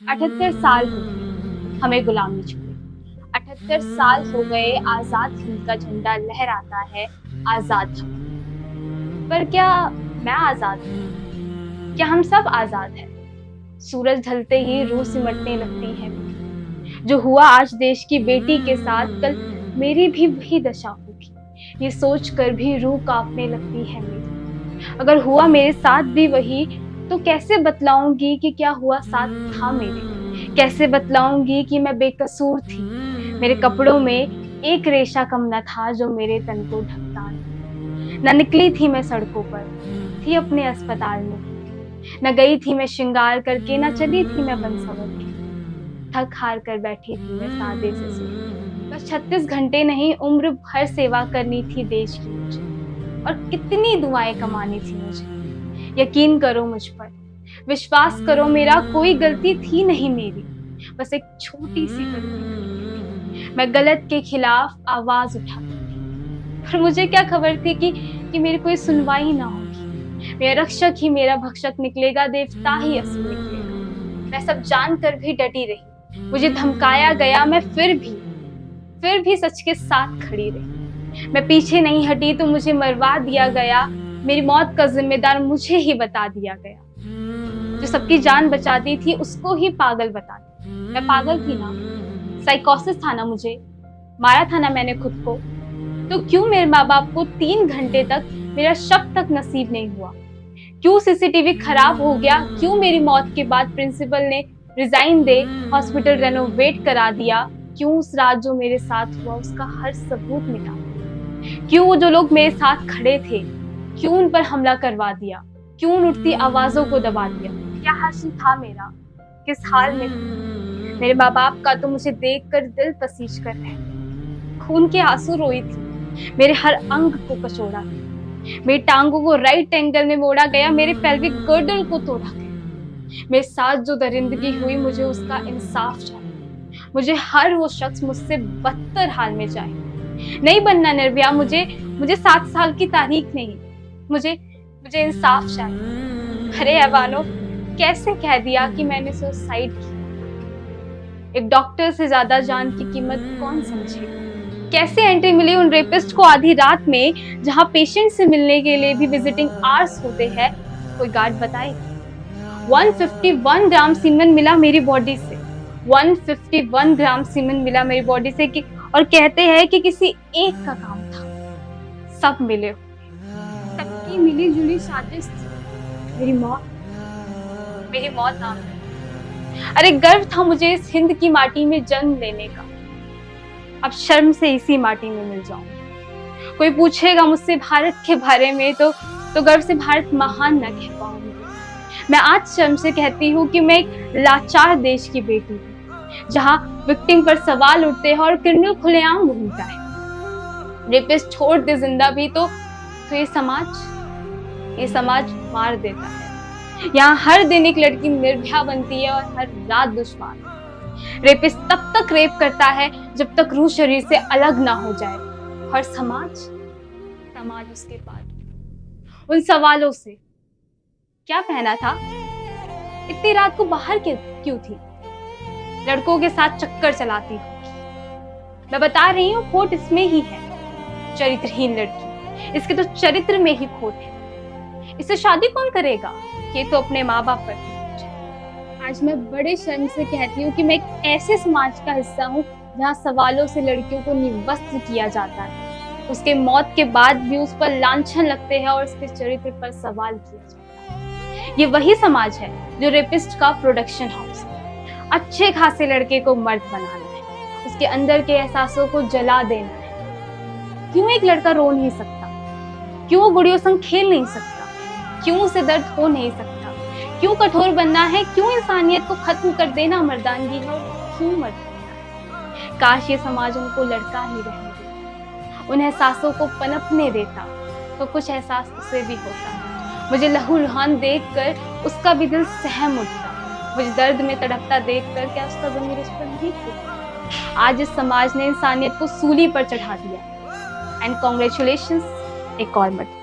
78 साल हो गए हमें गुलामी छोड़े। 78 साल हो गए आजाद हिंद का झंडा लहराता है आजाद हम। पर क्या मैं आजाद हूँ? क्या हम सब आजाद हैं? सूरज ढलते ही रूह सिमटने लगती है। जो हुआ आज देश की बेटी के साथ, कल मेरी भी वही दशा होगी, ये सोच कर भी रूह कांपने लगती है मेरी। अगर हुआ मेरे साथ भी वही, तो कैसे बतलाऊंगी कि क्या हुआ साथ था मेरे। कैसे बतलाऊंगी कि मैं बेकसूर थी। मेरे कपड़ों में एक रेशा कम न था जो मेरे तन को ढकता। न निकली थी मैं सड़कों पर, थी अपने अस्पताल में। न गई थी मैं श्रृंगार करके, न चली थी मैं बन सवर के। थक हार कर बैठी थी मैं सादे से सूर। बस 36 घंटे नहीं, उम्र भर सेवा करनी थी देश की मुझे। और कितनी दुआएं कमानी थी मुझे। यकीन करो मुझ पर, विश्वास करो मेरा, कोई गलती थी नहीं मेरी। बस एक छोटी सी गलती थी, मैं गलत के खिलाफ आवाज उठाती थी। पर मुझे क्या खबर थी कि मेरी कोई सुनवाई ना होगी। मेरा रक्षक ही मेरा भक्षक निकलेगा, देवता ही असली निकलेगा। मैं सब जानकर भी डटी रही। मुझे धमकाया गया, मैं फिर भी सच के साथ खड़ी रही। मैं पीछे नहीं हटी तो मुझे मरवा दिया गया। मेरी मौत का जिम्मेदार मुझे ही बता दिया गया। जो सबकी जान बचाती थी उसको ही पागल बता दिया। मैं पागल थी ना, साइकोसिस था ना मुझे, मारा था ना मैंने खुद को। तो क्यों मेरे माँ बाप को 3 घंटे तक मेरा शव तक नसीब नहीं हुआ? क्यों सीसीटीवी खराब हो गया? क्यों मेरी मौत के बाद प्रिंसिपल ने रिजाइन दे हॉस्पिटल रेनोवेट करा दिया? क्यों उस रात जो मेरे साथ हुआ उसका हर सबूत मिटा दिया? क्यों जो लोग मेरे साथ खड़े थे, क्यों उन पर हमला करवा दिया? क्यों उन उठती आवाजों को दबा दिया? क्या हासिल था मेरा? किस हाल में था? मेरे माँ बाप का तो मुझे देखकर दिल पसीज कर रहे, खून के आंसू रोई थी। मेरे हर अंग को कचोड़ा गया, मेरी टांगों को राइट एंगल में मोड़ा गया, मेरे पेल्विक गर्डल को तोड़ा गया। मेरे साथ जो दरिंदगी हुई, मुझे उसका इंसाफ चाहिए। मुझे हर वो शख्स मुझसे बदतर हाल में जाए। नहीं बनना निर्भया, मुझे 7 साल की तारीख नहीं, मुझे इंसाफ चाहिए। अरे ऐवानो, कैसे कह दिया कि मैंने सुसाइड किया? एक डॉक्टर से ज्यादा जान की कीमत कौन समझेगा? कैसे एंट्री मिली उन रेपिस्ट को आधी रात में, जहां पेशेंट से मिलने के लिए भी विजिटिंग आवर्स होते हैं? कोई गार्ड बताए? 151 ग्राम सीमेन मिला मेरी बॉडी से। 151 ग्राम सीमेन मिला मेरी बॉडी से और कहते हैं कि किसी एक का काम था। सब मिले, सबकी मिली जुली साजिश थी। मेरी मौत नाम है। अरे गर्व था मुझे इस हिंद की माटी में जन्म लेने का। अब शर्म से इसी माटी में मिल जाऊं। कोई पूछेगा मुझसे भारत के बारे में तो गर्व से भारत महान न कह पाऊंगी। मैं आज शर्म से कहती हूँ कि मैं एक लाचार देश की बेटी हूँ, जहाँ विक्टिम पर सवाल उठते हैं और क्रिमिनल खुलेआम घूमता है। रेपिस्ट छोड़ दे जिंदा भी तो ये समाज मार देता है। यहाँ हर दिन एक लड़की निर्भया बनती है और हर रात दुश्मन। रेपिस्ट तब तक रेप करता है जब तक रूह शरीर से अलग ना हो जाए। और समाज उसके बाद उन सवालों से क्या पहना था? इतनी रात को बाहर क्यों थी? लड़कों के साथ चक्कर चलाती हूँ। मैं बता रही हूँ, खोट इसमें ही है। चरित्रहीन लड़की, इसके तो चरित्र में ही खोट है। इससे शादी कौन करेगा? ये तो अपने माँ बाप पर। आज मैं बड़े शर्म से कहती हूँ कि मैं एक ऐसे समाज का हिस्सा हूँ जहाँ सवालों से लड़कियों को निवस्त्र किया जाता है। उसके मौत के बाद भी उस पर लांछन लगते हैं और उसके चरित्र पर सवाल किया जाता है। ये वही समाज है जो रेपिस्ट का प्रोडक्शन हाउस है। अच्छे खासे लड़के को मर्द बनाना है, उसके अंदर के एहसासों को जला देना है। क्यों एक लड़का रो नहीं सकता? क्यों वो गुड़ियों संग खेल नहीं सकता? क्यों उसे दर्द हो नहीं सकता? क्यों कठोर बनना है? क्यों इंसानियत को खत्म कर देना मर्दानगी है? क्यों मर्द बनना है? काश ये समाज उनको लड़का ही रहने देता, उन एहसासों को पनपने देता, तो कुछ एहसास उसे भी होता। मुझे लहू लुहान देखकर उसका भी दिल सहम उठता। मुझे दर्द में तड़पता देखकर क्या उसका ज़मीर उस पर नहीं टूटा? आज इस समाज ने इंसानियत को सूली पर चढ़ा दिया। एंड कॉन्ग्रेचुलेशंस, एक और मर्द।